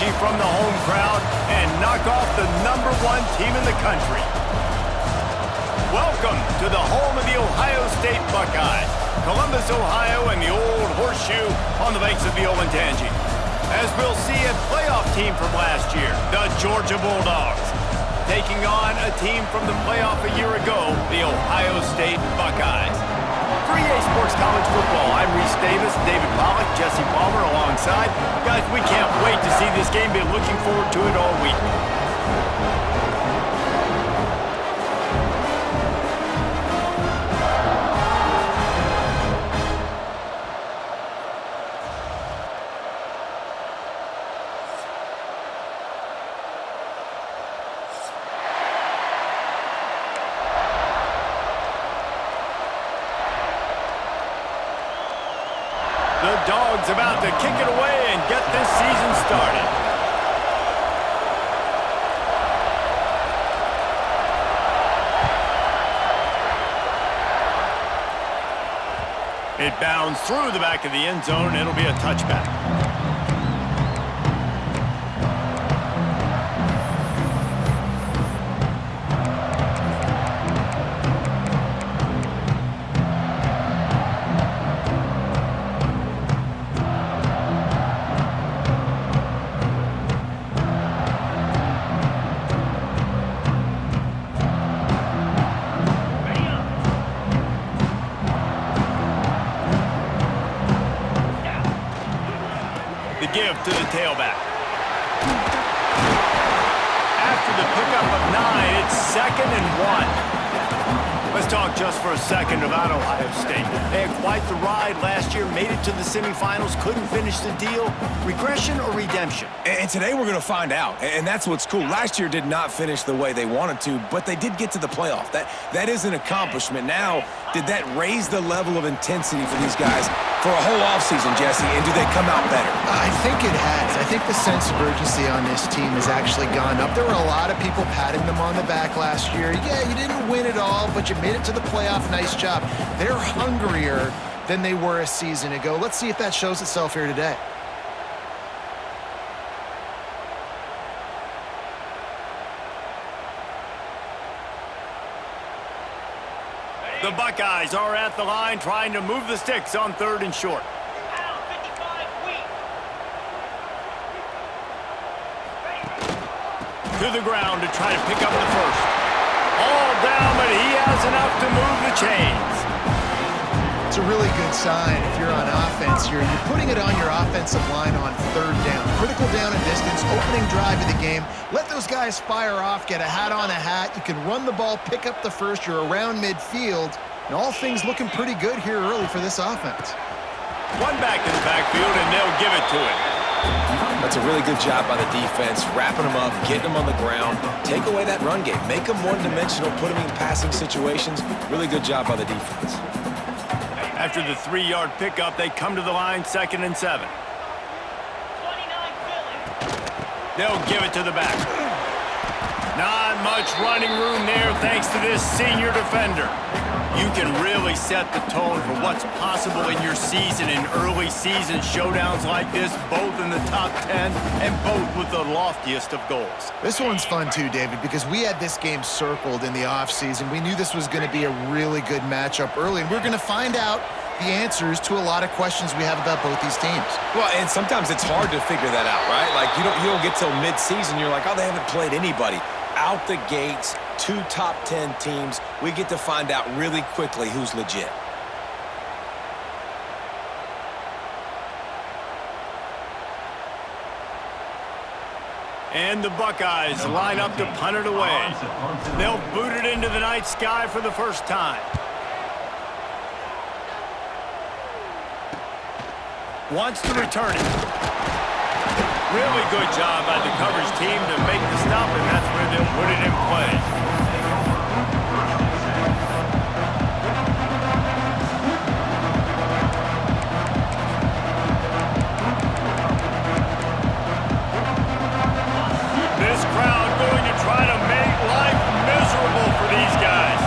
energy from the home crowd and knock off the #1 team in the country. Welcome to the home of the Ohio State Buckeyes, Columbus, Ohio, and the old horseshoe on the banks of the Olentangy. As we'll see a playoff team from last year, the Georgia Bulldogs, taking on a team from the playoff a year ago, the Ohio State Buckeyes. For EA Sports College Football, I'm Reese Davis, David Pollack, Jesse Palmer alongside. Guys, we can't wait to see this game. Been looking forward to it all week. The Dogs about to kick it away and get this season started. It bounds through the back of the end zone. It'll be a touchback. Give to the tailback. After the pickup of 9, it's 2nd and 1. Let's talk just for a second about Ohio State. They had quite the ride last year, made it to the semifinals, couldn't finish the deal. Regression or redemption? And today we're going to find out, and that's what's cool. Last year did not finish the way they wanted to, but they did get to the playoff. That is an accomplishment. Now, did that raise the level of intensity for these guys for a whole offseason, Jesse, and do they come out better? I think it has. I think the sense of urgency on this team has actually gone up. There were a lot of people patting them on the back last year. Yeah, you didn't win it all, but you made it to the playoff. Nice job. They're hungrier than they were a season ago. Let's see if that shows itself here today. The Buckeyes are at the line trying to move the sticks on 3rd and short. To the ground to try to pick up the first. All down, but he has enough to move the chains. It's a really good sign if you're on offense here. You're putting it on your offensive line on 3rd down. Critical down and distance, opening drive of the game. Let those guys fire off, get a hat on a hat. You can run the ball, pick up the first. You're around midfield. And all things looking pretty good here early for this offense. One back in the backfield, and they'll give it to him. That's a really good job by the defense, wrapping them up, getting them on the ground. Take away that run game. Make them one-dimensional, put them in passing situations. Really good job by the defense. After the 3-yard pickup, they come to the line 2nd and 7. They'll give it to the back. Not much running room there thanks to this senior defender. You can really set the tone for what's possible in your season in early season showdowns like this, both in the top 10 and both with the loftiest of goals. This one's fun too, David, because we had this game circled in the offseason. We knew this was going to be a really good matchup early, and we're going to find out the answers to a lot of questions we have about both these teams. Well, and sometimes it's hard to figure that out, right? Like, you don't get till mid-season, you're like, oh, they haven't played anybody. Out the gates, 2 top 10 teams, we get to find out really quickly who's legit. And the Buckeyes line up to punt it away. They'll boot it into the night sky for the first time. Wants to return it. Really good job by the coverage team to make the stop, and that's where they'll put it in play. This crowd going to try to make life miserable for these guys.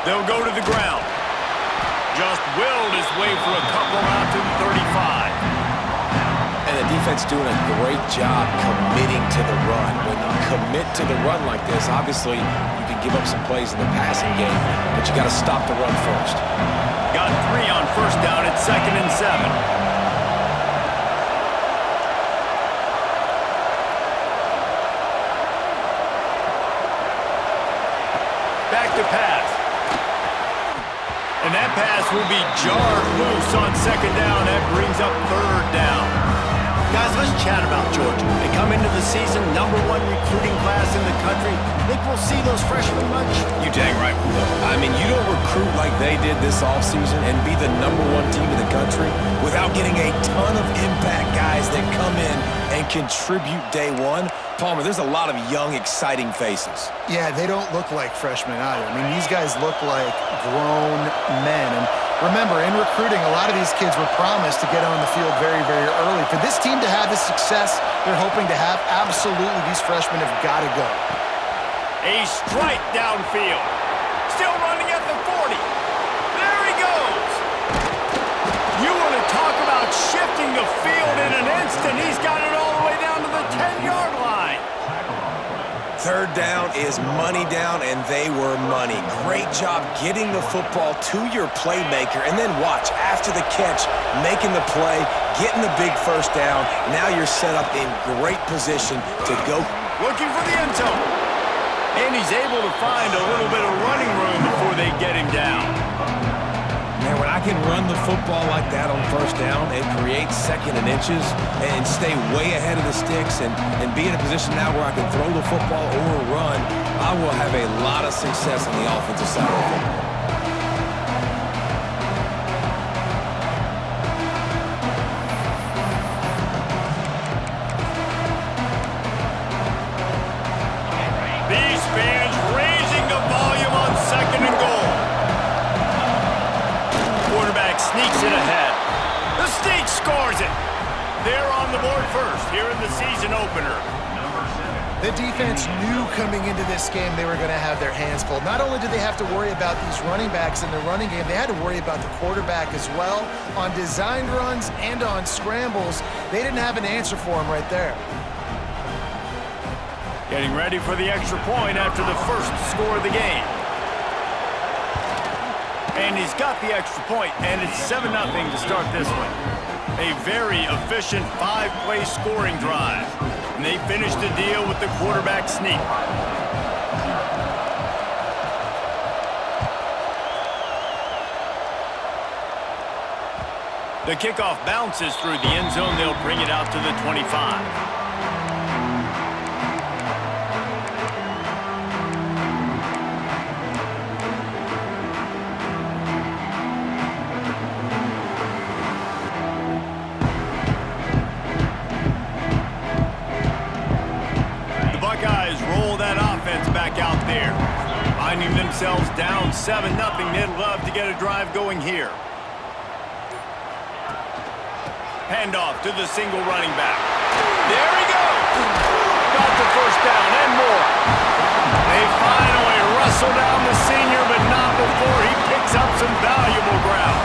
They'll go to the ground. Just willed his way for a couple out to the 35. And the defense doing a great job committing to the run. When you commit to the run like this, obviously you can give up some plays in the passing game, but you got to stop the run first. Got 3 on first down at 2nd and 7. Back to pass. And that pass will be jarred loose on 2nd down. That brings up 3rd down. Guys, let's chat about Georgia. They come into the season #1 recruiting class in the country. Think we'll see those freshmen much? You dang right we will. I mean, you don't recruit like they did this offseason and be the #1 team in the country without getting a ton of impact guys that come in and contribute day one. Palmer, there's a lot of young, exciting faces. Yeah, they don't look like freshmen either. I mean, these guys look like grown men. And remember, in recruiting, a lot of these kids were promised to get on the field very, very early. For this team to have the success they're hoping to have, absolutely these freshmen have got to go. A strike downfield. Still running at the 40. There he goes. You want to talk about shifting the field in an instant. He's got it all the way down to the 10-yard line. 3rd down is money down, and they were money. Great job getting the football to your playmaker, and then watch, after the catch, making the play, getting the big 1st down. Now you're set up in great position to go. Looking for the end zone. And he's able to find a little bit of running room before they get him down. Man, when I can run the football like that on 1st down and create 2nd and inches and stay way ahead of the sticks and be in a position now where I can throw the football or run, I will have a lot of success on the offensive side of the football. These fans raising the volume on 2nd and goal. Quarterback sneaks it ahead. The State scores it. They're on the board first here in the season opener. The defense knew coming into this game they were going to have their hands full. Not only did they have to worry about these running backs in the running game, they had to worry about the quarterback as well. On designed runs and on scrambles, they didn't have an answer for him right there. Getting ready for the extra point after the first score of the game. And he's got the extra point, and it's 7-0 to start this one. A very efficient 5-play scoring drive. And they finish the deal with the quarterback sneak. The kickoff bounces through the end zone. They'll bring it out to the 25. Out there, finding themselves down 7-0. They'd love to get a drive going here. Handoff to the single running back. There he goes. Got the 1st down and more. They finally wrestle down the senior, but not before he picks up some valuable ground.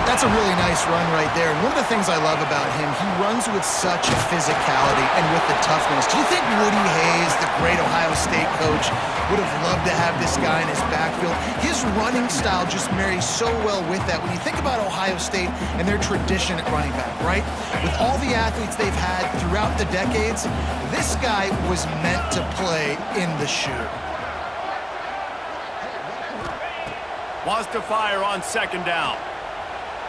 That's a really nice run right there. And one of the things I love about him, he runs with such physicality and with the toughness. Do you think Woody Hayes, the great Ohio State coach, would have loved to have this guy in his backfield? His running style just marries so well with that. When you think about Ohio State and their tradition at running back, right? With all the athletes they've had throughout the decades, this guy was meant to play in the shoe. Wants to fire on 2nd down.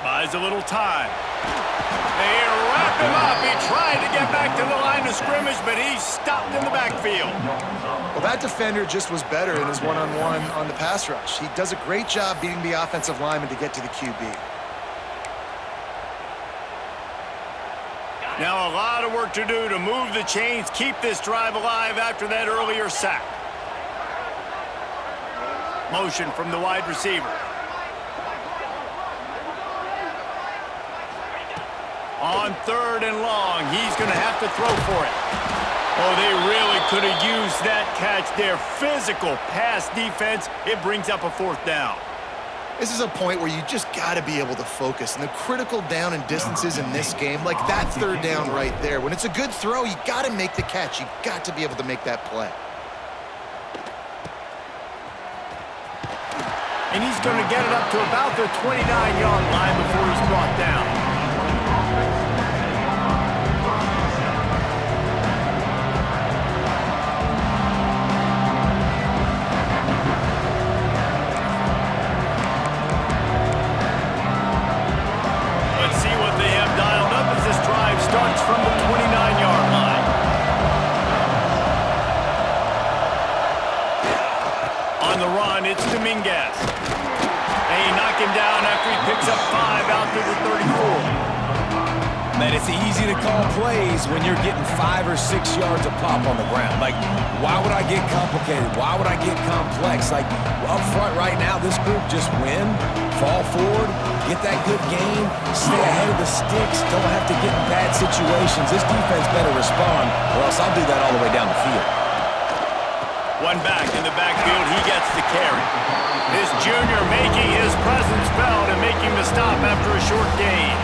Buys a little time. They wrap him up. He tried to get back to the line of scrimmage, but he's stopped in the backfield. Well, that defender just was better in his one-on-one on the pass rush. He does a great job beating the offensive lineman to get to the QB. Now a lot of work to do to move the chains, keep this drive alive after that earlier sack. Motion from the wide receiver. On 3rd and long, he's going to have to throw for it. Oh, they really could have used that catch there. Physical pass defense. It brings up a 4th down. This is a point where you just got to be able to focus. And the critical down and distances in this game, like that third down right there, when it's a good throw, you got to make the catch. You got to be able to make that play. And he's going to get it up to about the 29-yard line before he's brought down. Starts from the 29-yard line. On the run, it's Dominguez. They knock him down after he picks up 5 out to the 34. Man, it's easy to call plays when you're getting 5 or 6 yards a pop on the ground. Like, why would I get complicated? Why would I get complex? Like, up front right now, this group just win, fall forward, get that good gain, stay ahead of the sticks, don't have to get in bad situations. This defense better respond, or else I'll do that all the way down the field. One back in the backfield, he gets the carry. His junior making his presence felt and making the stop after a short gain.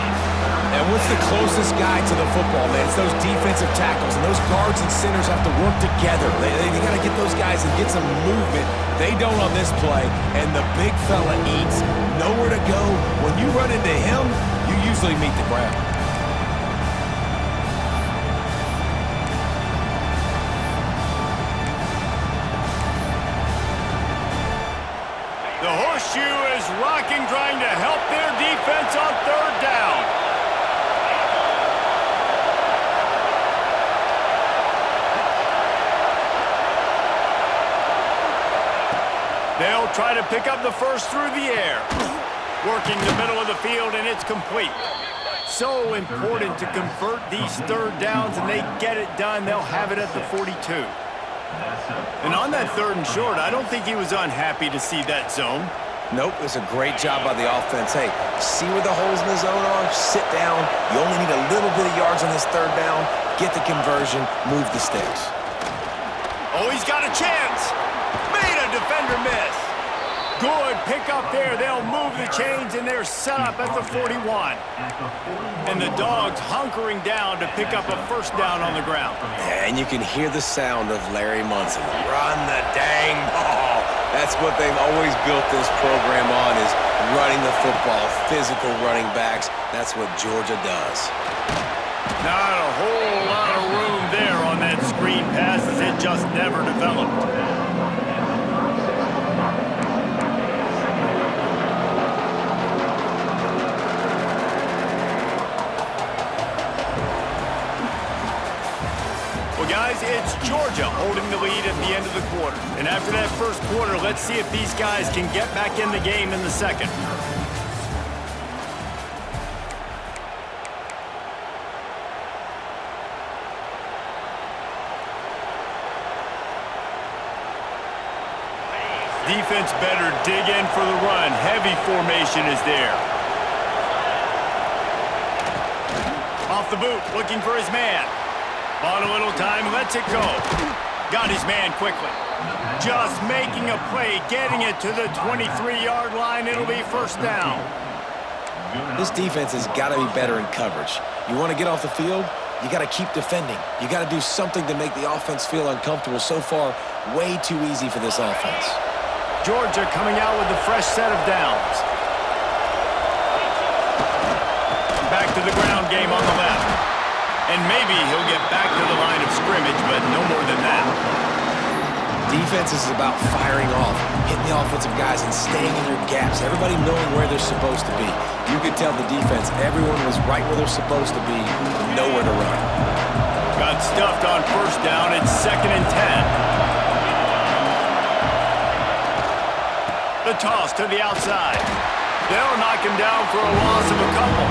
And what's the closest guy to the football, man? It's those defensive tackles, and those guards and centers have to work together. They got to get those guys and get some movement. They don't on this play, and the big fella eats, nowhere to go. When you run into him, you usually meet the ground. The horseshoe is rocking, trying to help their defense on third down. They'll try to pick up the first through the air. Working the middle of the field, and it's complete. So important to convert these third downs, and they get it done. They'll have it at the 42. And on that third and short, I don't think he was unhappy to see that zone. Nope, it's a great job by the offense. Hey, see where the holes in the zone are? Sit down. You only need a little bit of yards on this third down. Get the conversion. Move the sticks. Oh, he's got a chance. Made a defender miss. Good pick up there. They'll move the chains, and they're set up at the 41. And the Dogs hunkering down to pick up a first down on the ground. Yeah, and you can hear the sound of Larry Munson. Run the dang ball. That's what they've always built this program on, is running the football, physical running backs. That's what Georgia does. Not a whole lot of room there on that screen pass, as it just never developed. Well, guys, it's Georgia holding the lead at the end of the quarter. And after that first quarter, let's see if these guys can get back in the game in the second. Defense better dig in for the run. Heavy formation is there. Off the boot, looking for his man. On a little time, lets it go. Got his man quickly. Just making a play, getting it to the 23-yard line. It'll be first down. This defense has got to be better in coverage. You want to get off the field, you got to keep defending. You got to do something to make the offense feel uncomfortable. So far, way too easy for this offense. Georgia coming out with a fresh set of downs. Back to the ground game on the left. And maybe he'll get back to the line of scrimmage, but no more than that. Defense is about firing off, hitting the offensive guys and staying in your gaps. Everybody knowing where they're supposed to be. You could tell the defense, everyone was right where they're supposed to be, nowhere to run. Got stuffed on first down. It's 2nd and 10. The toss to the outside. They'll knock him down for a loss of a couple.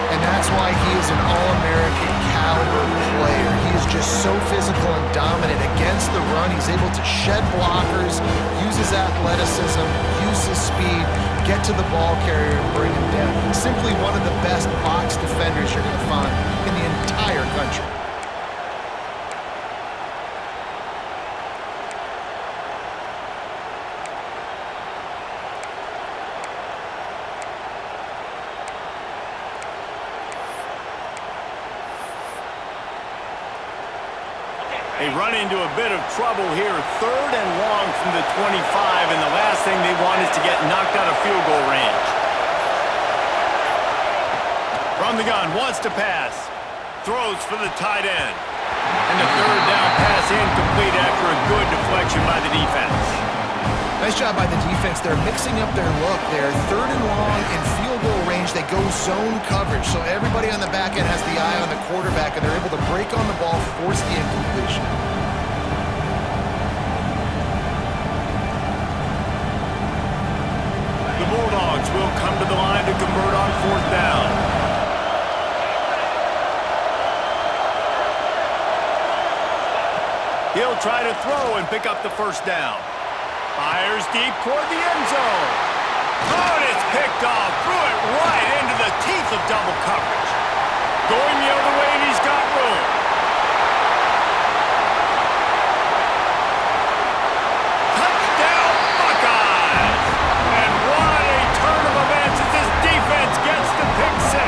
And that's why he is an All-American caliber player. He is just so physical and dominant against the run. He's able to shed blockers, use his athleticism, use his speed, get to the ball carrier and bring him down. Simply one of the best box defenders you're going to find in the entire country. They run into a bit of trouble here. 3rd and long from the 25, and the last thing they want is to get knocked out of field goal range. From the gun, wants to pass. Throws for the tight end. And the 3rd down pass incomplete after a good deflection by the defense. Nice job by the defense. They're mixing up their look. They're 3rd and long in field goal range. They go zone coverage. So everybody on the back end has the eye on the quarterback, and they're able to break on the ball, force the incompletion. The Bulldogs will come to the line to convert on 4th down. He'll try to throw and pick up the 1st down. Fires deep toward the end zone. Oh, and it's picked off. Threw it right into the teeth of double coverage. Going the other way, and he's got room. Touchdown, Buckeyes! And what a turn of events as this defense gets the pick 6.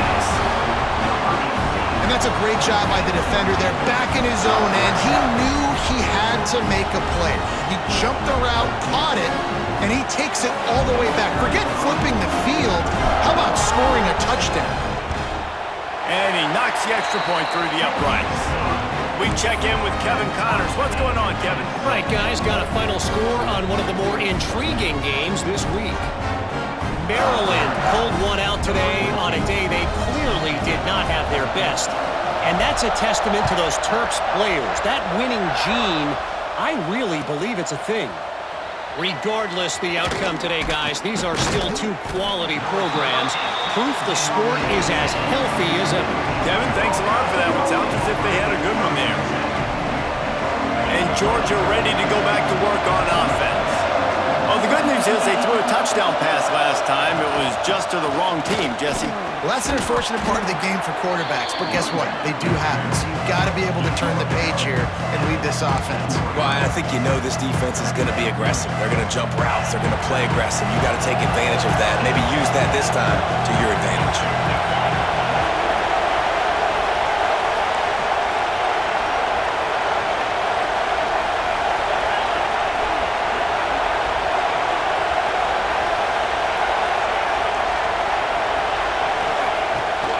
And that's a great job by the defender there, back in his own end. He knew he had to make a play. He jumped the route, caught it, and he takes it all the way back. Forget flipping the field. How about scoring a touchdown? And he knocks the extra point through the uprights. We check in with Kevin Connors. What's going on, Kevin? Right, guys, got a final score on one of the more intriguing games this week. Maryland pulled one out today on a day they clearly did not have their best. And that's a testament to those Terps players. That winning gene, I really believe it's a thing. Regardless the outcome today, guys, these are still 2 quality programs. Proof the sport is as healthy as ever. Kevin, thanks a lot for that one. Sounds as if they had a good one there. And Georgia ready to go back to work on offense. Well, the good news is they threw a touchdown pass last time. It was just to the wrong team, Jesse. Well, that's an unfortunate part of the game for quarterbacks, but guess what? They do happen, so you've got to be able to turn the page here and lead this offense. Well, I think you know this defense is going to be aggressive. They're going to jump routes. They're going to play aggressive. You got to take advantage of that. Maybe use that this time to your advantage.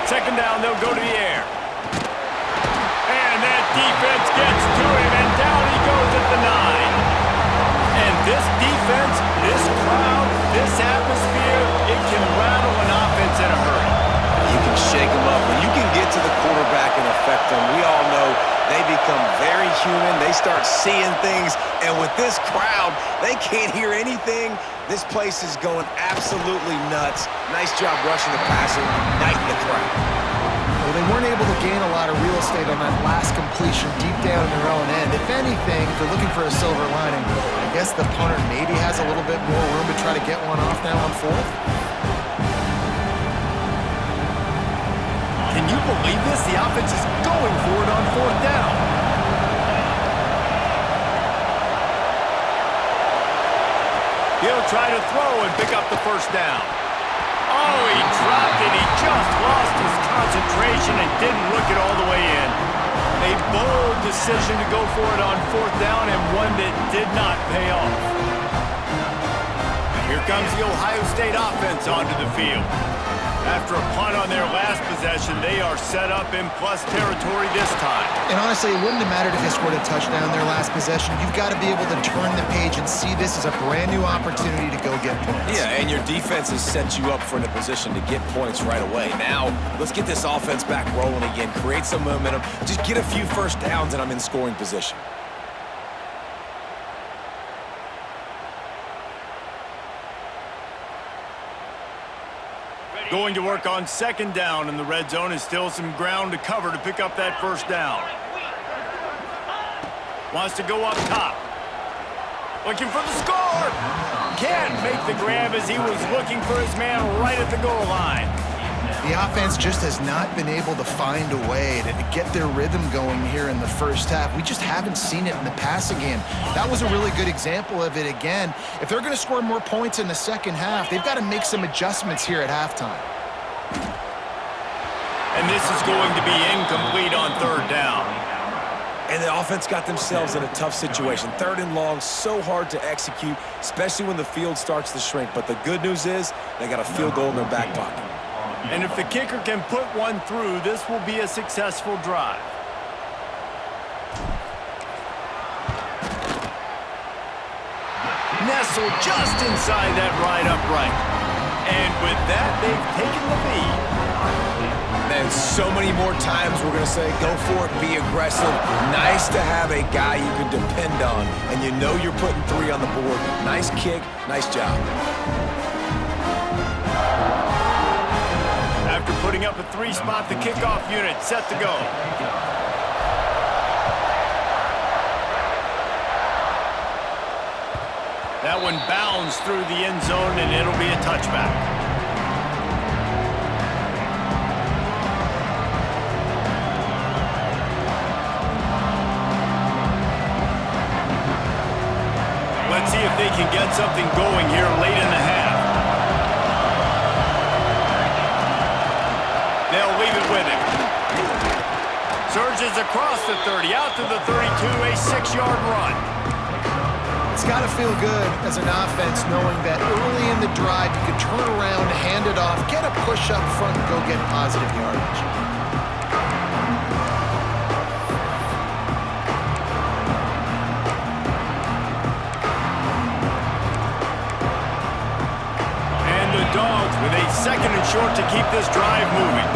Second down, they'll go to the air. And that defense gets to him, and down he goes at the 9. And this defense, this crowd, this atmosphere, it can rattle an offense in a hurry. You can shake them up. When you can get to the quarterback and affect them, we all know they become very human. They start seeing things. And with this crowd, they can't hear anything. This place is going absolutely nuts. Nice job rushing the passer, igniting the crowd. Well, they weren't able to gain a lot of real estate on that last completion deep down in their own end. If anything, if they're looking for a silver lining, I guess the punter maybe has a little bit more room to try to get one off now on 4th. Can you believe this? The offense is going for it on 4th down. He'll try to throw and pick up the 1st down. Oh, he dropped it. He just lost his concentration and didn't look it all the way in. A bold decision to go for it on 4th down, and one that did not pay off. Here comes the Ohio State offense onto the field. After a punt on their last possession, they are set up in plus territory this time. And honestly, it wouldn't have mattered if they scored a touchdown their last possession. You've got to be able to turn the page and see this as a brand new opportunity to go get points. Yeah, and your defense has set you up for a position to get points right away. Now, let's get this offense back rolling again, create some momentum, just get a few 1st downs, and I'm in scoring position. Going to work on 2nd down in the red zone is still some ground to cover to pick up that 1st down. Wants to go up top. Looking for the score. Can't make the grab as he was looking for his man right at the goal line. The offense just has not been able to find a way to get their rhythm going here in the 1st half. We just haven't seen it in the passing game. That was a really good example of it again. If they're going to score more points in the 2nd half, they've got to make some adjustments here at halftime. And this is going to be incomplete on 3rd down. And the offense got themselves in a tough situation. 3rd and long, so hard to execute, especially when the field starts to shrink. But the good news is they got a field goal in their back pocket. And if the kicker can put one through, this will be a successful drive. Nestled just inside that right upright. And with that, they've taken the lead. Man, so many more times we're going to say, go for it, be aggressive. Nice to have a guy you can depend on, and you know you're putting 3 on the board. Nice kick, nice job. After putting up a 3-spot, the kickoff unit set to go. That one bounds through the end zone, and it'll be a touchback. Let's see if they can get something going here late in the half. They'll leave it with him. Surges across the 30, out to the 32, a 6-yard run. It's got to feel good as an offense knowing that early in the drive you can turn around, hand it off, get a push up front, and go get positive yardage. And the Dogs with a 2nd and short to keep this drive moving.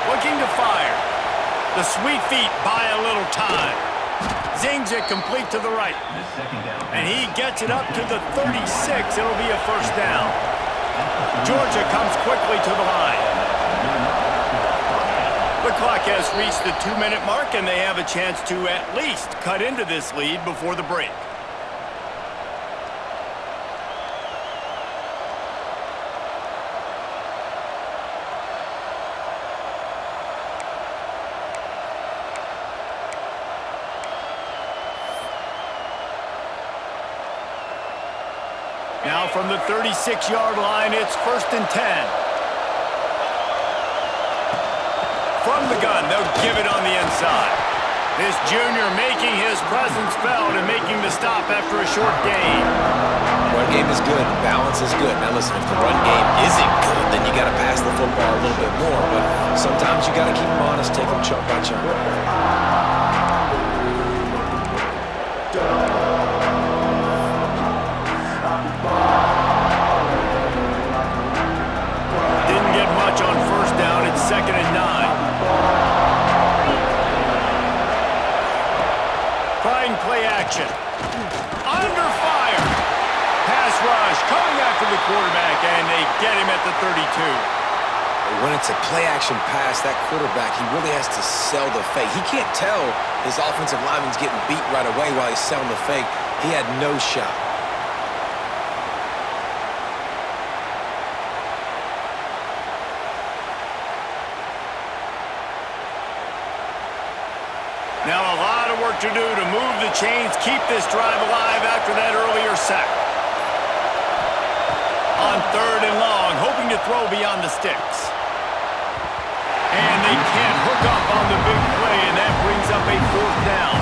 Looking to fire. The sweet feet buy a little time. Zings it complete to the right. And he gets it up to the 36. It'll be a 1st down. Georgia comes quickly to the line. The clock has reached the 2-minute mark, and they have a chance to at least cut into this lead before the break. Now from the 36-yard line, it's 1st and 10. From the gun, they'll give it on the inside. This junior making his presence felt and making the stop after a short gain. Run game is good. Balance is good. Now listen, if the run game isn't good, then you got to pass the football a little bit more. But sometimes you got to keep them honest, take them chunk by chunk. Didn't get much on 1st down. It's 2nd and 9. Trying play action. Under fire. Pass rush coming after the quarterback, and they get him at the 32. When it's a play-action pass, that quarterback, he really has to sell the fake. He can't tell his offensive lineman's getting beat right away while he's selling the fake. He had no shot. Now a lot of work to do to move the chains, keep this drive alive after that earlier sack. On 3rd and long, hoping to throw beyond the sticks. And they can't hook up on the big play, and that brings up a 4th down.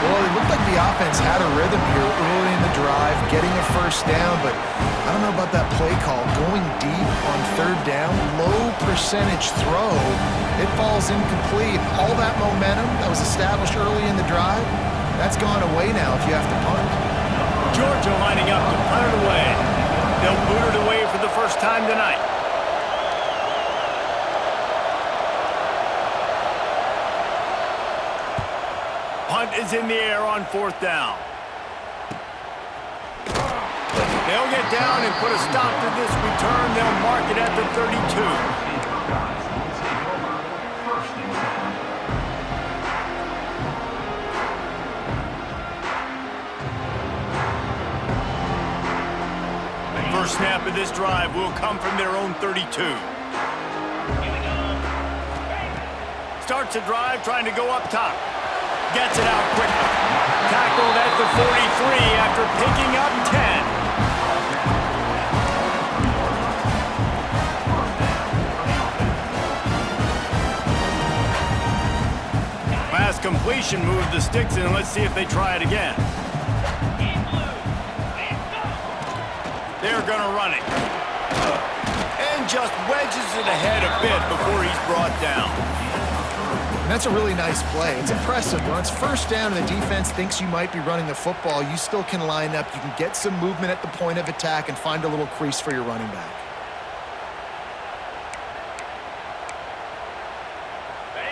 Well, it looked like the offense had a rhythm here early in the drive, getting a 1st down, but I don't know about that play call. Going deep on 3rd down, low percentage throw, it falls incomplete. All that momentum that was established early in the drive, that's gone away now if you have to punt. Georgia lining up to punt it away. They'll boot it away for the first time tonight. Punt is in the air on 4th down. They'll get down and put a stop to this return. They'll mark it at the 32. First snap of this drive will come from their own 32. Starts the drive trying to go up top. Gets it out quickly. Tackled at the 43 after picking up 10. completion moved the sticks in. Let's see if they try it again. They're going to run it. And just wedges it ahead a bit before he's brought down. And that's a really nice play. It's impressive. When it's first down and the defense thinks you might be running the football, you still can line up. You can get some movement at the point of attack and find a little crease for your running back.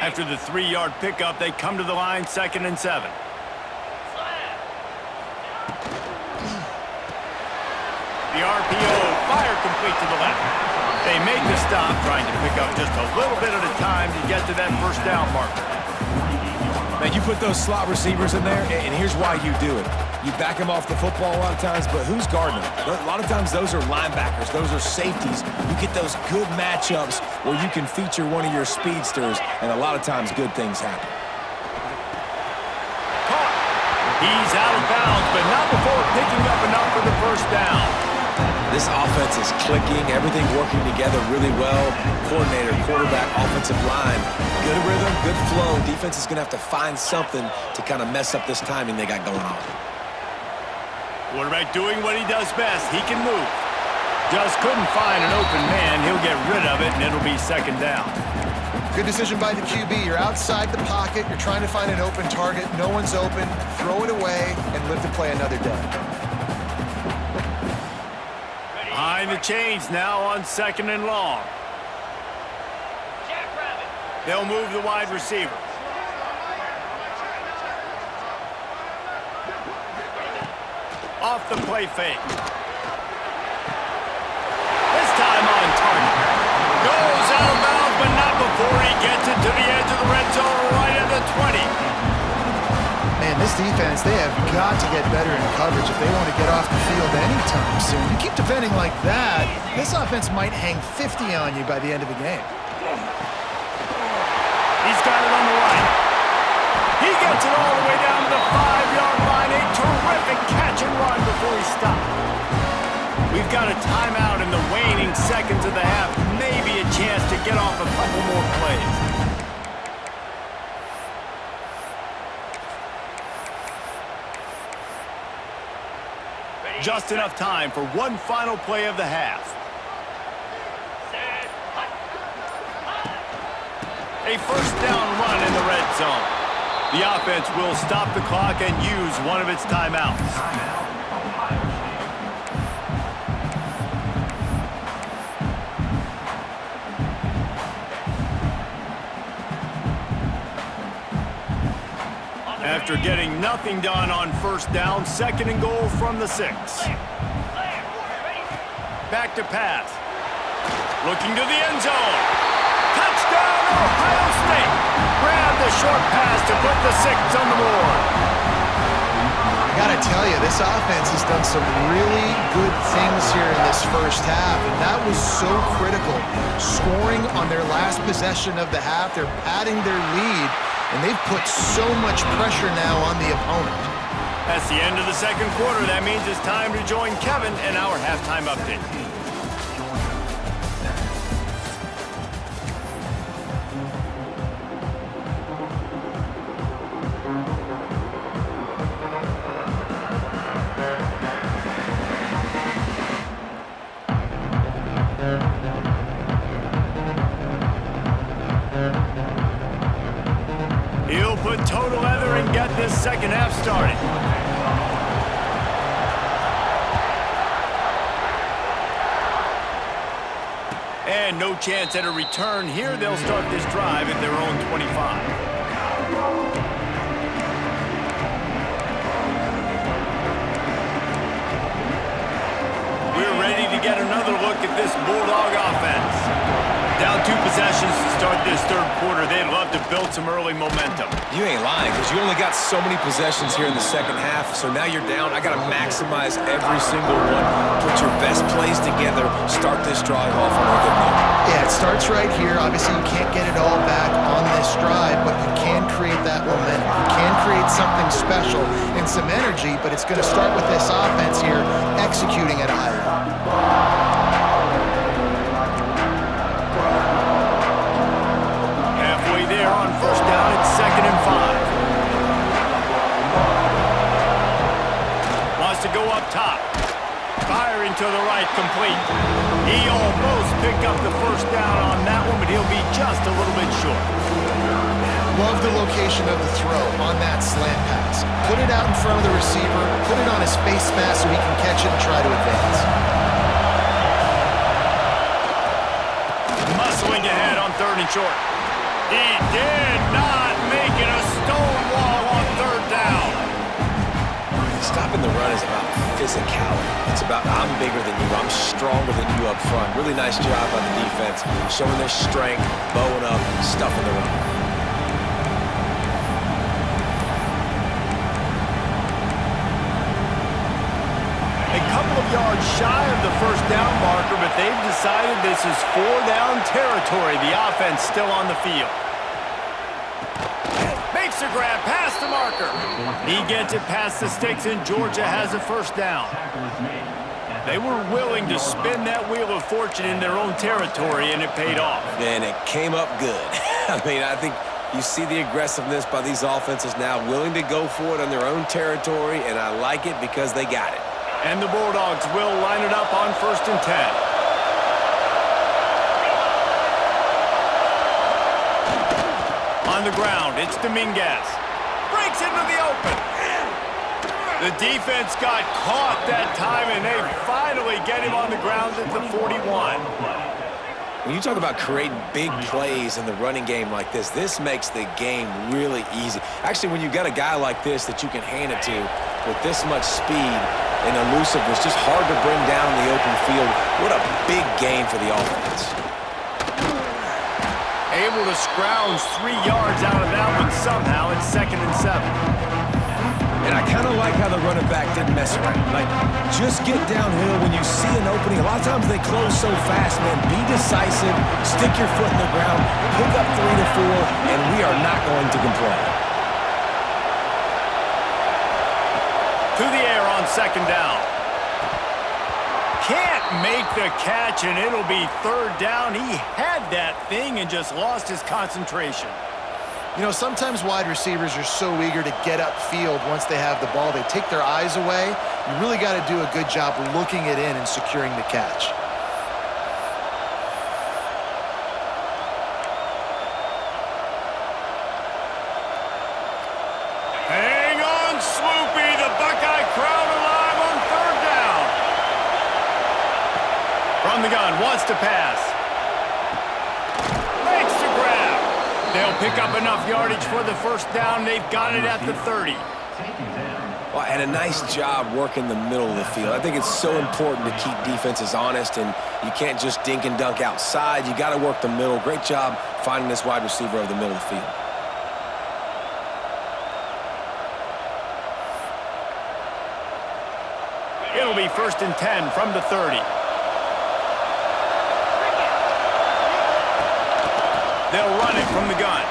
After the 3-yard pickup, they come to the line, 2nd and 7. The RPO, fire complete to the left. They make the stop, trying to pick up just a little bit at a time to get to that first down marker. Now, you put those slot receivers in there, and here's why you do it. You back them off the football a lot of times, but who's guarding them? A lot of times those are linebackers. Those are safeties. You get those good matchups where you can feature one of your speedsters, and a lot of times good things happen. Caught. He's out of bounds, but not before picking up enough for the first down. This offense is clicking, everything working together really well. Coordinator, quarterback, offensive line. Good rhythm, good flow. Defense is going to have to find something to kind of mess up this timing they got going on. Quarterback doing what he does best. He can move. Just couldn't find an open man. He'll get rid of it, and it'll be 2nd down. Good decision by the QB. You're outside the pocket. You're trying to find an open target. No one's open. Throw it away and live to play another day. Behind the chains now on 2nd and long. They'll move the wide receiver. Off the play fake. This time on target. Goes out of bounds, but not before he gets it to the edge of the red zone right at the 20. Man, this defense, they have got to get better in coverage if they want to get off the field anytime soon. You keep defending like that, this offense might hang 50 on you by the end of the game. He's got it on the right. He gets it all the way down to the 5-yard line. A terrific catch and run before he stopped. We've got a timeout in the waning seconds of the half. Maybe a chance to get off a couple more plays. Just enough time for one final play of the half. A first down run in the red zone. The offense will stop the clock and use one of its timeouts. After getting nothing done on first down, 2nd and goal from the 6. Back to pass. Looking to the end zone. Touchdown, Ohio State. Grab the short pass to put the 6 on the board. I gotta tell you, this offense has done some really good things here in this first half, and that was so critical. Scoring on their last possession of the half, they're padding their lead, and they've put so much pressure now on the opponent. That's the end of the 2nd quarter. That means it's time to join Kevin in our halftime update. He'll put total leather and get this 2nd half started. And no chance at a return here. They'll start this drive at their own 25. We're ready to get another look at this Bulldog offense. Down 2 possessions to start this 3rd quarter. They'd love to build some early momentum. You ain't lying, because you only got so many possessions here in the 2nd half, so now you're down. I got to maximize every single one. Put your best plays together. Start this drive off on a good note. Yeah, it starts right here. Obviously, you can't get it all back on this drive, but you can create that momentum. You can create something special and some energy, but it's going to start with this offense here executing at a high level. Halfway there on first down, it's 2nd and 5. to go up top. Firing to the right, complete. He almost picked up the first down on that one, but he'll be just a little bit short. Love the location of the throw on that slant pass. Put it out in front of the receiver, put it on his face mask so he can catch it and try to advance. Muscling ahead on 3rd and short. He did not make it a stone wall on 3rd down. Stopping the run is about physicality. It's about I'm bigger than you, I'm stronger than you up front. Really nice job by the defense, showing their strength, bowing up, stuffing the run. A couple of yards shy of the first down marker, but they've decided this is 4-down territory. The offense still on the field. Makes a grab past the marker. He gets it past the sticks, and Georgia has a first down. They were willing to spin that wheel of fortune in their own territory, and it paid off. And it came up good. I mean, I think you see the aggressiveness by these offenses now, willing to go for it on their own territory, and I like it because they got it. And the Bulldogs will line it up on 1st and 10. On the ground, it's Dominguez. Breaks into the open. The defense got caught that time, and they finally get him on the ground at the 41. When you talk about creating big plays in the running game like this makes the game really easy. Actually, when you've got a guy like this that you can hand it to with this much speed and elusiveness, just hard to bring down in the open field. What a big game for the offense. Able to scrounge 3 yards out of that one somehow. It's 2nd and 7. And I kind of like how the running back didn't mess around. Like, just get downhill when you see an opening. A lot of times they close so fast, man. Be decisive, stick your foot in the ground, pick up 3 to 4, and we are not going to complain. To the air on 2nd down. Can't make the catch, and it'll be 3rd down. He had that thing and just lost his concentration. You know, sometimes wide receivers are so eager to get upfield once they have the ball. They take their eyes away. You really got to do a good job looking it in and securing the catch. Hang on, Swoopy. The Buckeye crowd alive on 3rd down. From the gun, wants to pass. Makes the grab. They'll pick up enough yardage for the first down. They've got it at the 30. Well, and a nice job working the middle of the field. I think it's so important to keep defenses honest, and you can't just dink and dunk outside. You got to work the middle. Great job finding this wide receiver over the middle of the field. It'll be 1st and 10 from the 30. They'll run it from the gun.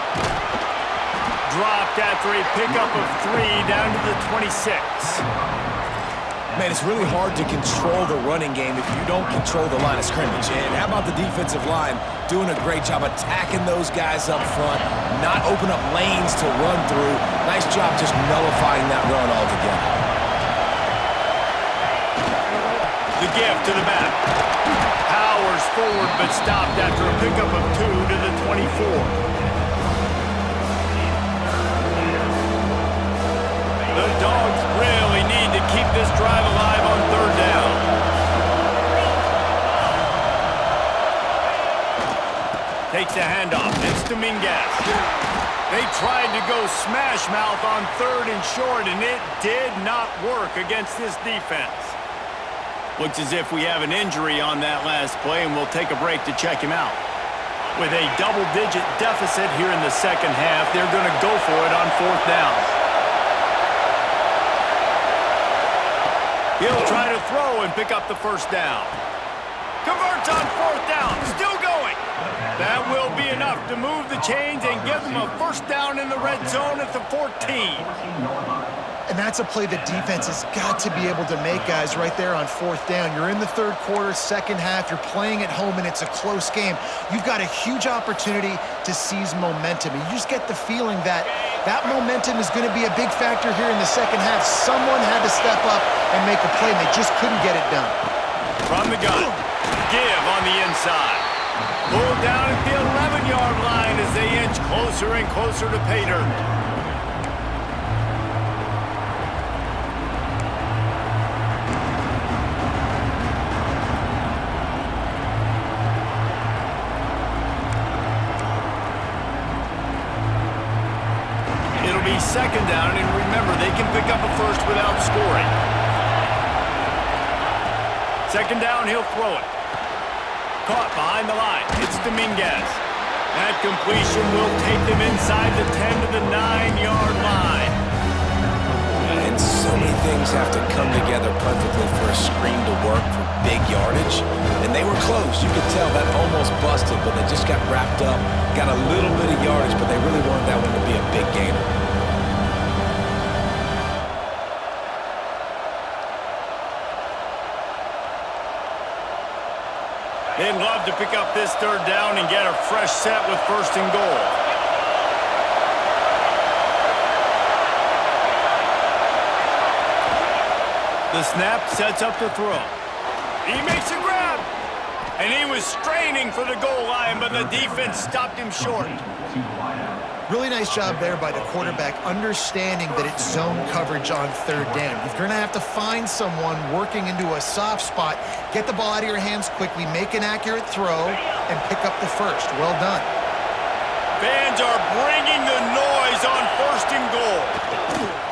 Dropped after a pickup of 3 down to the 26. Man, it's really hard to control the running game if you don't control the line of scrimmage. And how about the defensive line doing a great job attacking those guys up front, not open up lanes to run through. Nice job just nullifying that run altogether. The give to the back. Powers forward, but stopped after a pickup of 2 to the 24. The Dogs really need to keep this drive alive on 3rd down. Takes a handoff. It's Dominguez. They tried to go smash mouth on 3rd and short, and it did not work against this defense. Looks as if we have an injury on that last play, and we'll take a break to check him out. With a double-digit deficit here in the second half, they're going to go for it on 4th down. He'll try to throw and pick up the first down. Converts on 4th down, still going. That will be enough to move the chains and give them a first down in the red zone at the 14. And that's a play the defense has got to be able to make, guys, right there on 4th down. You're in the 3rd quarter, second half. You're playing at home, and it's a close game. You've got a huge opportunity to seize momentum. And you just get the feeling that That momentum is going to be a big factor here in the second half. Someone had to step up and make a play, and they just couldn't get it done. From the gun, give on the inside. Pulled down at the 11-yard line as they inch closer and closer to pay dirt. It'll be second down, and remember, they can pick up a first without scoring. Second down, he'll throw it. Caught behind the line. It's Dominguez. That completion will take them inside the 10 to the 9-yard line. And so many things have to come together perfectly for a screen to work for big yardage. And they were close. You could tell that almost busted, but they just got wrapped up, got a little bit of yardage, but they really wanted that one to be a big gainer. They'd love to pick up this third down and get a fresh set with first and goal. The snap sets up the throw. He makes a grab. And he was straining for the goal line, but the defense stopped him short. Really nice job there by the quarterback, understanding that it's zone coverage on third down. You're going to have to find someone working into a soft spot, get the ball out of your hands quickly, make an accurate throw, and pick up the first. Well done. Fans are bringing the noise on first and goal.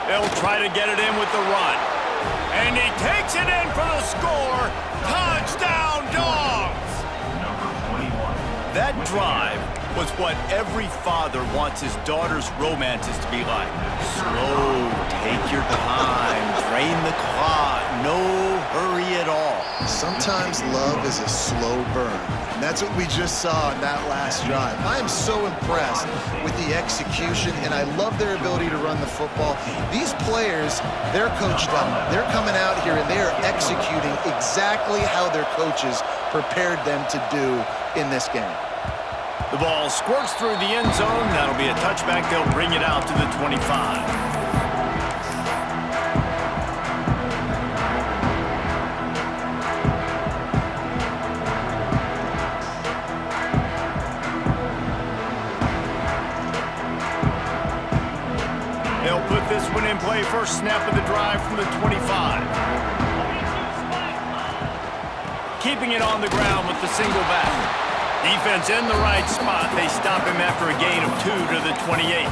They'll try to get it in with the run. And he takes it in for the score. Touchdown, Dogs! That drive was what every father wants his daughter's romances to be like. Slow, take your time, drain the clock, no hurry at all. Sometimes love is a slow burn. And that's what we just saw in that last drive. I am so impressed with the execution, and I love their ability to run the football. These players, they're coached up. They're coming out here, and they are executing exactly how their coaches prepared them to do in this game. The ball squirts through the end zone. That'll be a touchback. They'll bring it out to the 25. They'll put this one in play. First snap of the drive from the 25. Keeping it on the ground with the single back. Defense in the right spot. They stop him after a gain of 2 to the 28.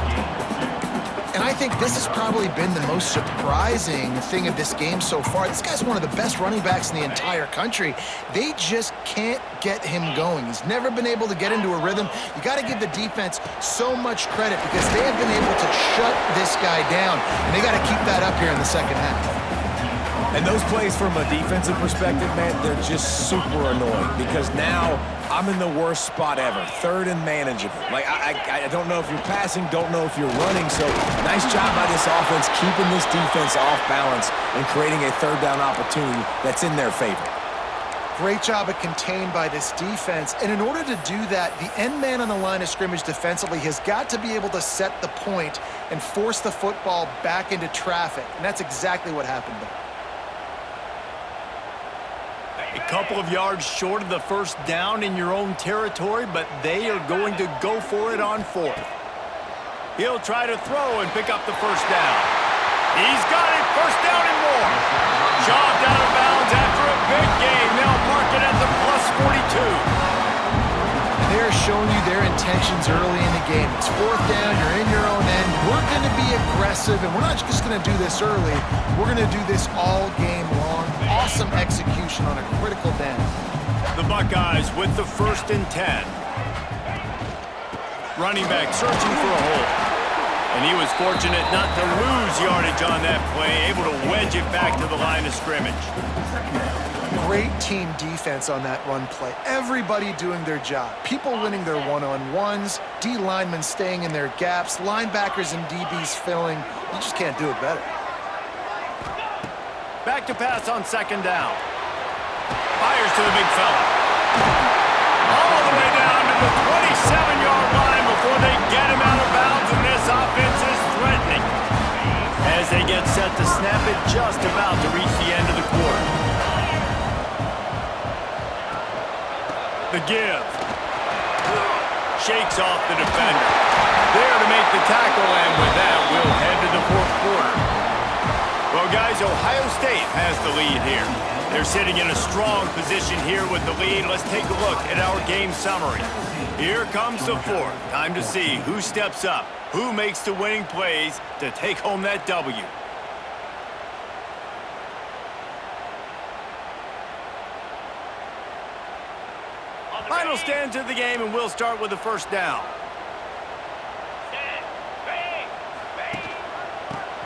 And I think this has probably been the most surprising thing of this game so far. This guy's one of the best running backs in the entire country. They just can't get him going. He's never been able to get into a rhythm. You got to give the defense so much credit because they have been able to shut this guy down. And they got to keep that up here in the second half. And those plays from a defensive perspective, man, they're just super annoying because now I'm in the worst spot ever, third and manageable. Like, I don't know if you're passing, don't know if you're running, so nice job by this offense keeping this defense off balance and creating a third down opportunity that's in their favor. Great job at contained by this defense. And in order to do that, the end man on the line of scrimmage defensively has got to be able to set the point and force the football back into traffic. And that's exactly what happened there. A couple of yards short of the first down in your own territory, but they are going to go for it on fourth. He'll try to throw and pick up the first down. He's got it, first down and more. Shoved out of bounds after a big game. They'll mark it at the +42. They're showing you their intentions early in the game. It's fourth down, you're in your own end. We're going to be aggressive, and we're not just going to do this early. We're going to do this all game long. Awesome execution on a critical down. The Buckeyes with the 1st and 10. Running back searching for a hole. And he was fortunate not to lose yardage on that play, able to wedge it back to the line of scrimmage. Great team defense on that run play. Everybody doing their job. People winning their one-on-ones, D linemen staying in their gaps, linebackers and DBs filling. You just can't do it better. Back to pass on second down. Fires to the big fella. All the way down to the 27-yard line before they get him out of bounds, and this offense is just about to reach the end of the quarter. The give. Shakes off the defender. There to make the tackle, and with that, we'll head to the fourth quarter. Well, guys, Ohio State has the lead here. They're sitting in a strong position here with the lead. Let's take a look at our game summary. Here comes the fourth. Time to see who steps up, who makes the winning plays to take home that W. Final stands of the game, and we'll start with the first down.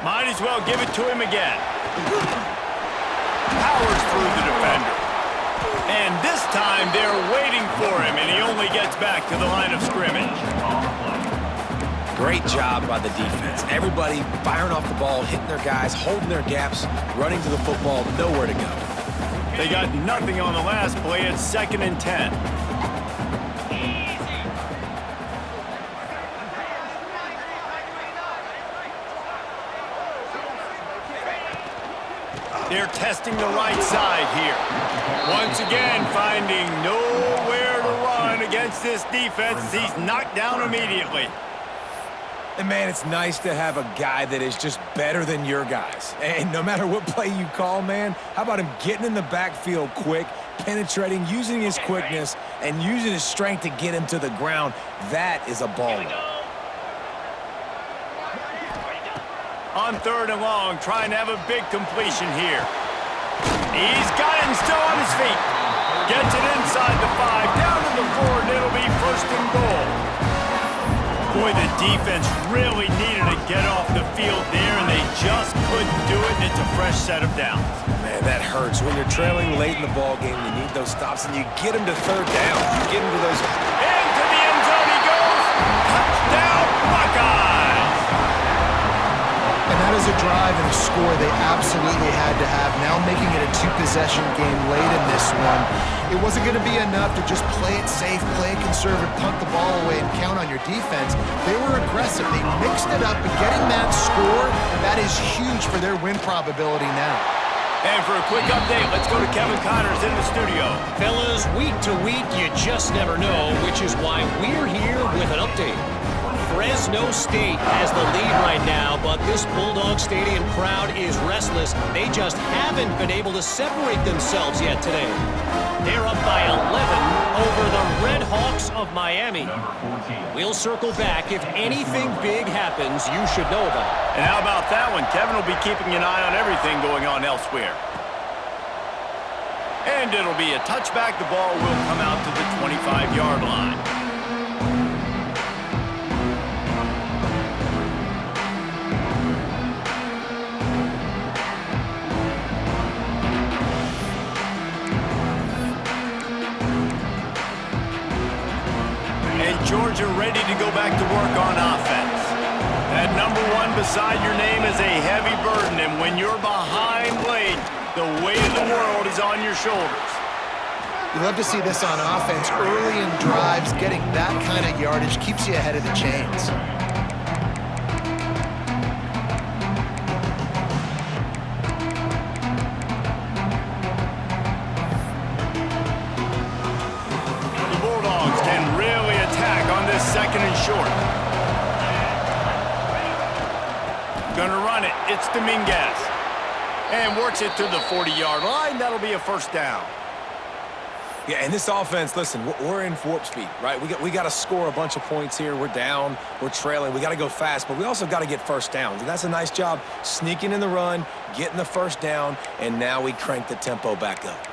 Might as well give it to him again. Powers through the defender. And this time they're waiting for him, and he only gets back to the line of scrimmage. Great job by the defense. Everybody firing off the ball, hitting their guys, holding their gaps, running to the football, nowhere to go. They got nothing on the last play. It's 2nd and 10. They're testing the right side here. Once again, finding nowhere to run against this defense. He's knocked down immediately. And, man, it's nice to have a guy that is just better than your guys. And no matter what play you call, man, how about him getting in the backfield quick, penetrating, using his quickness, and using his strength to get him to the ground? That is a baller. On 3rd and long, trying to have a big completion here. He's got it and still on his feet. Gets it inside the 5, down to the 4, and it'll be 1st and goal. Boy, the defense really needed to get off the field there, and they just couldn't do it, and it's a fresh set of downs. Man, that hurts. When you're trailing late in the ball game, you need those stops, and you get them to 3rd down. You get them to those. Into the end zone he goes. Touchdown, Buckeyes! And that is a drive and a score they absolutely had to have. Now making it a 2-possession game late in this one. It wasn't going to be enough to just play it safe, play it conservative, punt the ball away, and count on your defense. They were aggressive. They mixed it up, and getting that score, that is huge for their win probability now. And for a quick update, let's go to Kevin Connors in the studio. Fellas, week to week, you just never know, which is why we're here with an update. Fresno State has the lead right now, but this Bulldog Stadium crowd is restless. They just haven't been able to separate themselves yet today. They're up by 11 over the Red Hawks of Miami. We'll circle back. If anything big happens, you should know about it. And how about that one? Kevin will be keeping an eye on everything going on elsewhere. And it'll be a touchback. The ball will come out to the 25-yard line. Georgia ready to go back to work on offense. That number 1 beside your name is a heavy burden, and when you're behind late, the weight of the world is on your shoulders. You love to see this on offense. Early in drives, getting that kind of yardage keeps you ahead of the chains. Gonna run it. It's Dominguez. And works it to the 40-yard line. That'll be a 1st down. Yeah, and this offense, listen, we're in warp speed, right? We got to score a bunch of points here. We're down. We're trailing. We got to go fast, but we also got to get 1st downs. And that's a nice job sneaking in the run, getting the 1st down, and now we crank the tempo back up.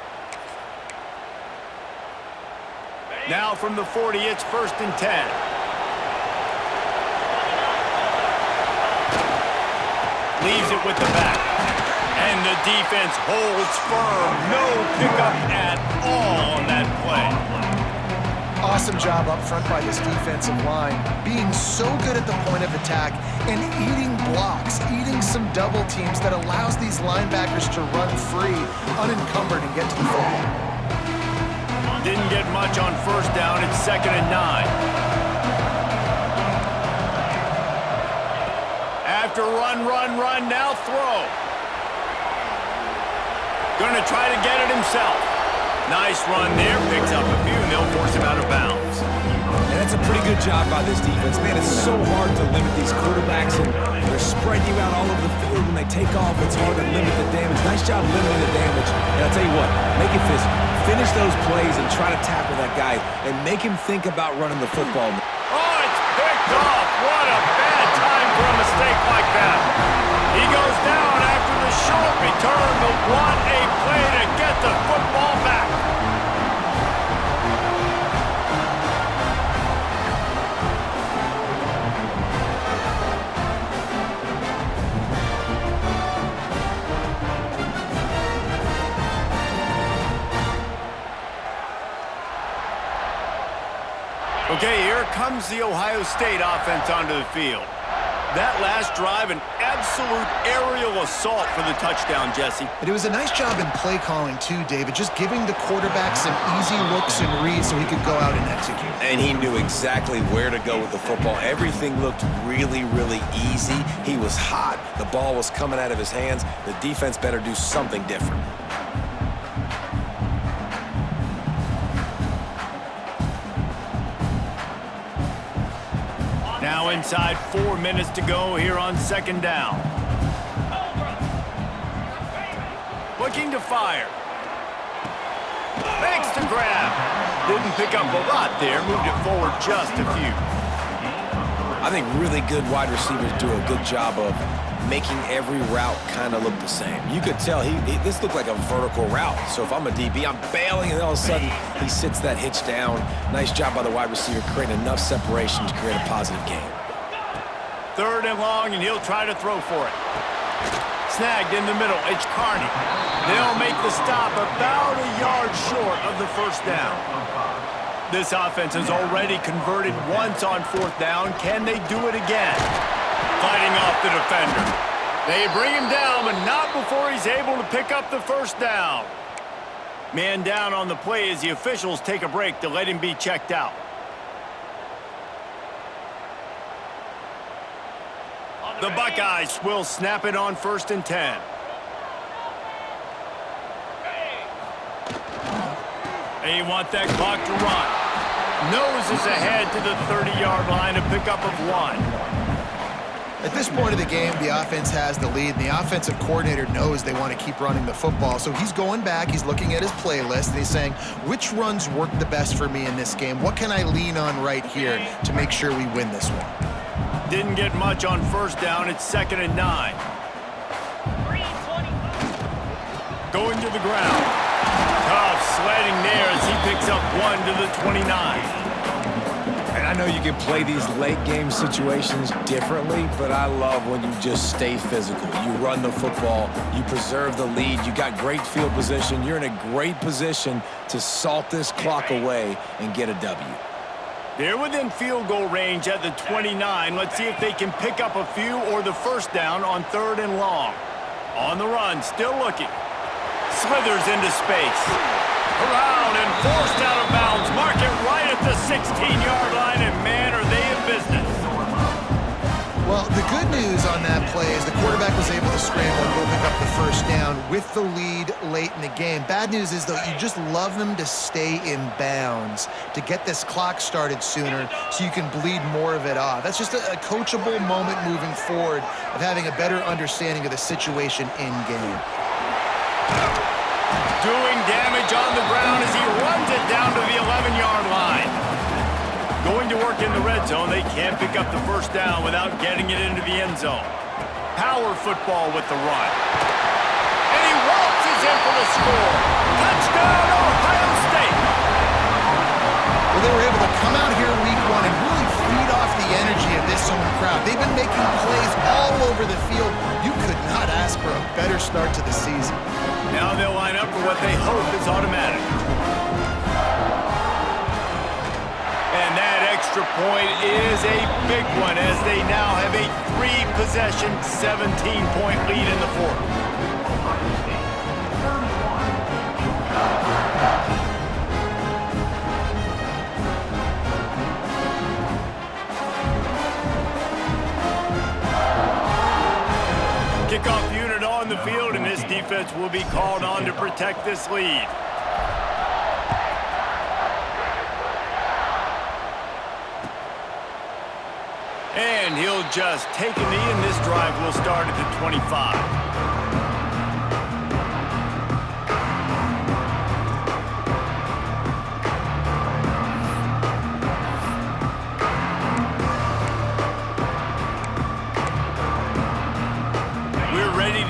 Now from the 40, it's 1st and 10. Leaves it with the back. And the defense holds firm. No pickup at all on that play. Awesome job up front by this defensive line. Being so good at the point of attack and eating blocks, eating some double teams that allows these linebackers to run free, unencumbered, and get to the football. Didn't get much on 1st down. It's 2nd and 9. After run, now throw. Going to try to get it himself. Nice run there. Picks up a few, and they'll force him out of bounds. And that's a pretty good job by this defense. Man, it's so hard to limit these quarterbacks, and they're spreading you out all over the field. When they take off, it's hard to limit the damage. Nice job limiting the damage. And I'll tell you what, make it physical. Finish those plays and try to tackle that guy and make him think about running the football. Oh, it's picked off. What a bad time for a mistake like that. He goes down after the short return, but what a play to get the football back. Okay, here comes the Ohio State offense onto the field. That last drive, an absolute aerial assault for the touchdown, Jesse. But it was a nice job in play calling too, David, just giving the quarterback some easy looks and reads so he could go out and execute. And he knew exactly where to go with the football. Everything looked really, really easy. He was hot. The ball was coming out of his hands. The defense better do something different. Now inside 4 minutes to go here on second down. Looking to fire. Makes the grab. Didn't pick up a lot there. Moved it forward just a few. I think really good wide receivers do a good job of making every route kind of look the same. You could tell this looked like a vertical route. So if I'm a DB, I'm bailing, and all of a sudden he sits that hitch down. Nice job by the wide receiver, creating enough separation to create a positive gain. Third and long, and he'll try to throw for it. Snagged in the middle. It's Carney. They'll make the stop about a yard short of the first down. This offense has already converted once on fourth down. Can they do it again? Fighting off the defender. They bring him down, but not before he's able to pick up the first down. Man down on the play as the officials take a break to let him be checked out. The Buckeyes will snap it on 1st and 10. They want that clock to run. Noses ahead to the 30-yard line, a pickup of 1. At this point of the game, the offense has the lead, and the offensive coordinator knows they want to keep running the football. So he's going back, he's looking at his playlist, and he's saying, which runs work the best for me in this game? What can I lean on right here to make sure we win this one? Didn't get much on first down. It's 2nd and 9. Going to the ground. Tough sledding there as he picks up 1 to the 29. And I know you can play these late game situations differently, but I love when you just stay physical. You run the football, you preserve the lead, you got great field position, you're in a great position to salt this clock away and get a W. They're within field goal range at the 29. Let's see if they can pick up a few or the first down on 3rd and long. On the run, still looking. Slithers into space. Around and forced out of bounds. Mark it right at the 16-yard line, and man, are they in business. Well, the good news on that play is the quarterback was able to scramble and go pick up the first down with the lead late in the game. Bad news is, though, you just love them to stay in bounds, to get this clock started sooner so you can bleed more of it off. That's just a coachable moment moving forward of having a better understanding of the situation in game. Doing damage on the ground as he runs it down to the 11-yard line. Going to work in the red zone. They can't pick up the first down without getting it into the end zone. Power football with the run. And he waltzes in for the score. Touchdown, Ohio State. Well, they were able to come out here week 1 and really feed off the energy of this home crowd. They've been making plays all over the field. You could not ask for a better start to the season. Now they'll line up for what they hope is automatic. And that extra point is a big one as they now have a 3-possession, 17-point lead in the fourth. Kickoff unit on the field, and this defense will be called on to protect this lead. And he'll just take a knee, and this drive will start at the 25.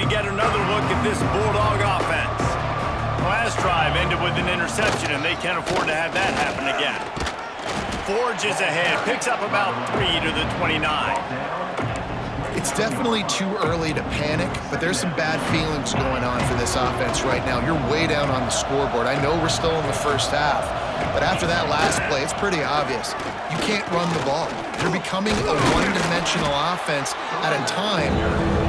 Get another look at this Bulldog offense. Last drive ended with an interception, and they can't afford to have that happen again. Forges ahead, picks up about 3 to the 29. It's definitely too early to panic, but there's some bad feelings going on for this offense right now. You're way down on the scoreboard. I know we're still in the first half, but after that last play, it's pretty obvious. You can't run the ball. You're becoming a one-dimensional offense at a time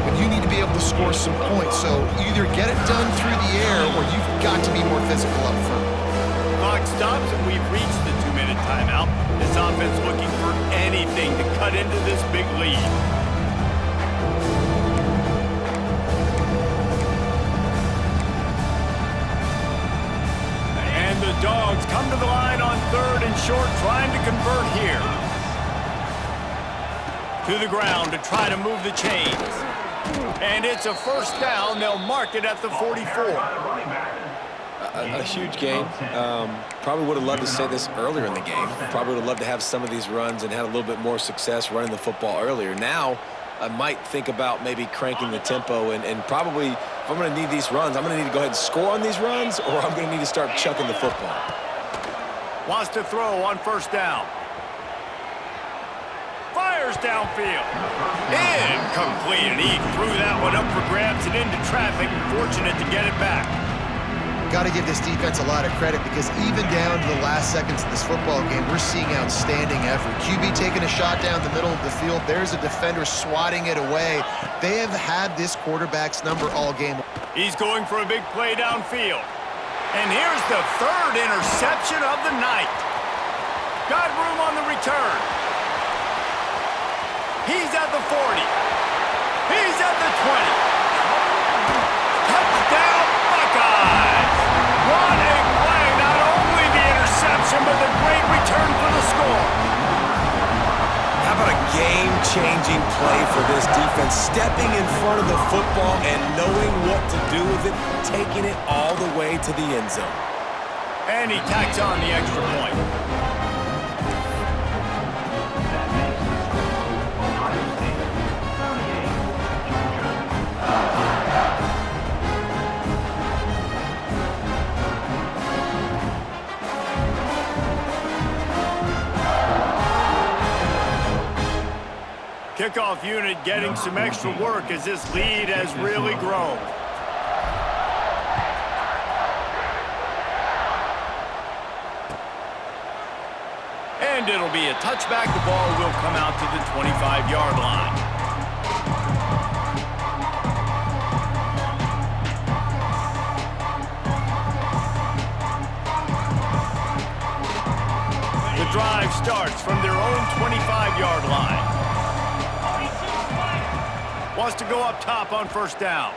when you need to be able to score some points. So either get it done through the air or you've got to be more physical up front. Clock stops, and we've reached the 2-minute timeout. This offense looking for anything to cut into this big lead. And the Dogs come to the line on 3rd and short, trying to convert here. To the ground to try to move the chains. And it's a first down. They'll mark it at the 44. A huge game. Probably would have loved to say this earlier in the game. Probably would have loved to have some of these runs and had a little bit more success running the football earlier. Now, I might think about maybe cranking the tempo and probably, if I'm going to need these runs, I'm going to need to go ahead and score on these runs, or I'm going to need to start chucking the football. Wants to throw on first down. Fires downfield. Incomplete, and he threw that one up for grabs and into traffic. Fortunate to get it back. Got to give this defense a lot of credit because even down to the last seconds of this football game, we're seeing outstanding effort. QB taking a shot down the middle of the field. There's a defender swatting it away. They have had this quarterback's number all game. He's going for a big play downfield. And here's the 3rd interception of the night. Got room on the return. He's at the 40. He's at the 20. Touchdown, Buckeyes! What a play! Not only the interception, but the great return for the score. How about a game-changing play for this defense? Stepping in front of the football and knowing what to do with it, taking it all the way to the end zone. And he tacks on the extra point. Kickoff unit getting some extra work as this lead has really grown. And it'll be a touchback. The ball will come out to the 25-yard line. The drive starts from their own 25-yard line. Wants to go up top on first down.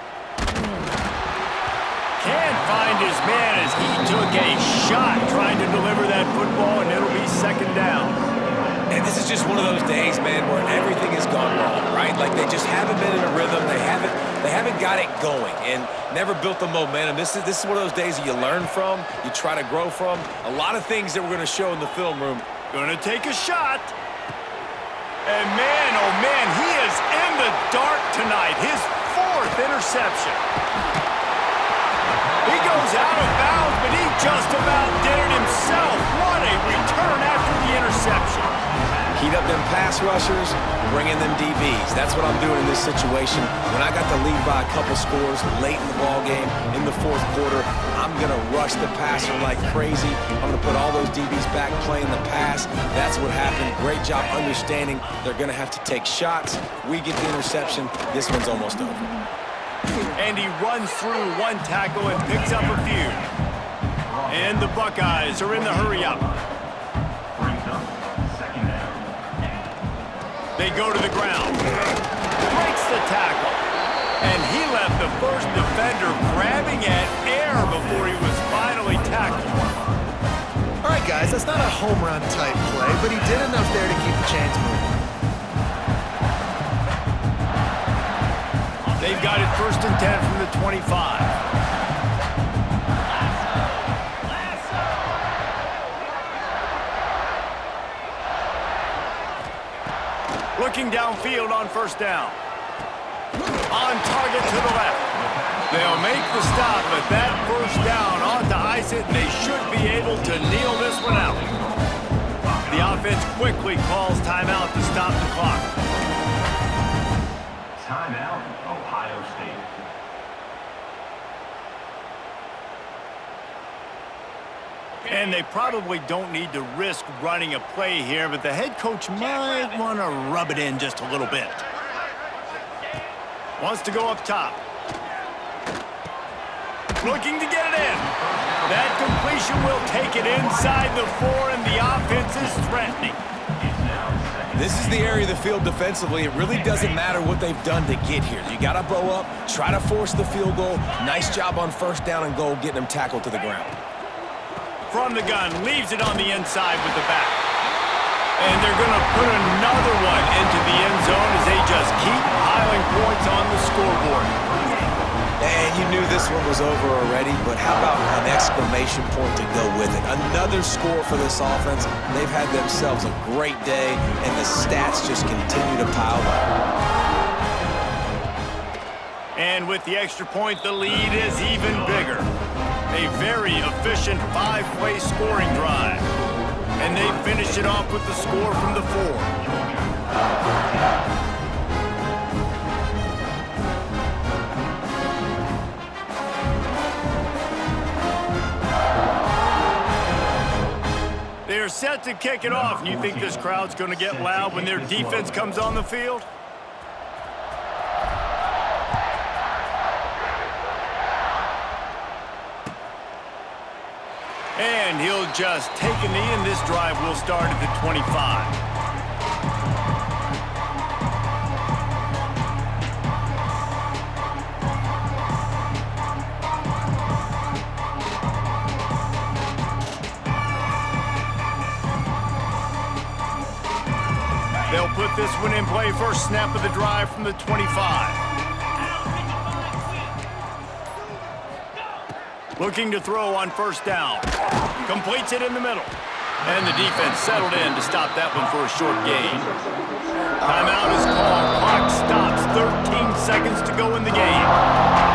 Can't find his man as he took a shot trying to deliver that football, and it'll be 2nd down. And this is just one of those days, man, where everything has gone wrong, right? Like they just haven't been in a rhythm. They haven't got it going and never built the momentum. This is one of those days that you learn from, you try to grow from. A lot of things that we're going to show in the film room. Gonna take a shot. And man, oh man, he is in the dark tonight. His 4th interception. He goes out of bounds, but he just about did it himself. What a return after the interception. Heat up them pass rushers, bring in them DBs. That's what I'm doing in this situation. When I got the lead by a couple scores late in the ball game, in the 4th quarter, I'm going to rush the passer like crazy. I'm going to put all those DBs back playing the pass. That's what happened. Great job understanding they're going to have to take shots. We get the interception. This one's almost over. And he runs through one tackle and picks up a few. And the Buckeyes are in the hurry-up. They go to the ground. Breaks the tackle. And he left the first defender grabbing at air before he was finally tackled. All right, guys, that's not a home run type play, but he did enough there to keep the chains moving. They've got it 1st and 10 from the 25. Looking downfield on 1st down. On target to the left. They'll make the stop, but that 1st down ought to ice it, and they should be able to kneel this one out. The offense quickly calls timeout to stop the clock. Timeout, Ohio State. And they probably don't need to risk running a play here, but the head coach might want to rub it in just a little bit. Wants to go up top. Looking to get it in. That completion will take it inside the 4, and the offense is threatening. This is the area of the field defensively. It really doesn't matter what they've done to get here. You got to bow up, try to force the field goal. Nice job on 1st down and goal, getting them tackled to the ground. From the gun, leaves it on the inside with the back. And they're going to put another one into the end zone as they just keep piling points on the scoreboard. And you knew this one was over already, but how about an exclamation point to go with it? Another score for this offense. They've had themselves a great day, and the stats just continue to pile up. And with the extra point, the lead is even bigger. A very efficient 5-play scoring drive. And they finish it off with the score from the 4. They're set to kick it off, and you think this crowd's going to get loud when their defense comes on the field? And he'll just take a knee, and this drive will start at the 25. They'll put this one in play. First snap of the drive from the 25. Looking to throw on 1st down. Completes it in the middle. And the defense settled in to stop that one for a short gain. Timeout is called. Clock stops. 13 seconds to go in the game.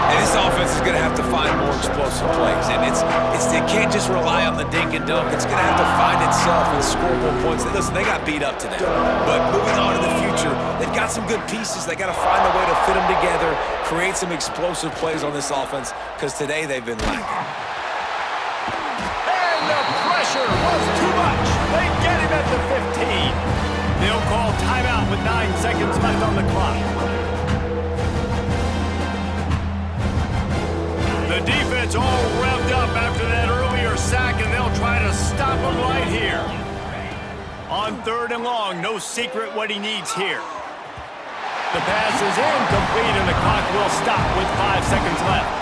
And this offense is going to have to find more explosive plays. And it can't just rely on the dink and dunk. It's going to have to find itself and score more points. Listen, they got beat up today. But moving on to the future, they've got some good pieces. They got to find a way to fit them together, create some explosive plays on this offense, because today they've been lacking. And the pressure was too much. They get him at the 15. They'll call timeout with 9 seconds left on the clock. The defense all revved up after that earlier sack, and they'll try to stop him right here. On 3rd and long, no secret what he needs here. The pass is incomplete, and the clock will stop with 5 seconds left.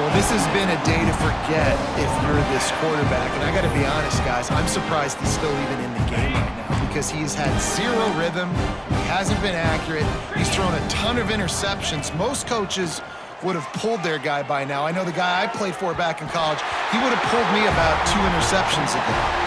Well, this has been a day to forget if you're this quarterback. And I got to be honest, guys, I'm surprised he's still even in the game right now because he's had zero rhythm. He hasn't been accurate. He's thrown a ton of interceptions. Most coaches would have pulled their guy by now. I know the guy I played for back in college, he would have pulled me about 2 interceptions ago.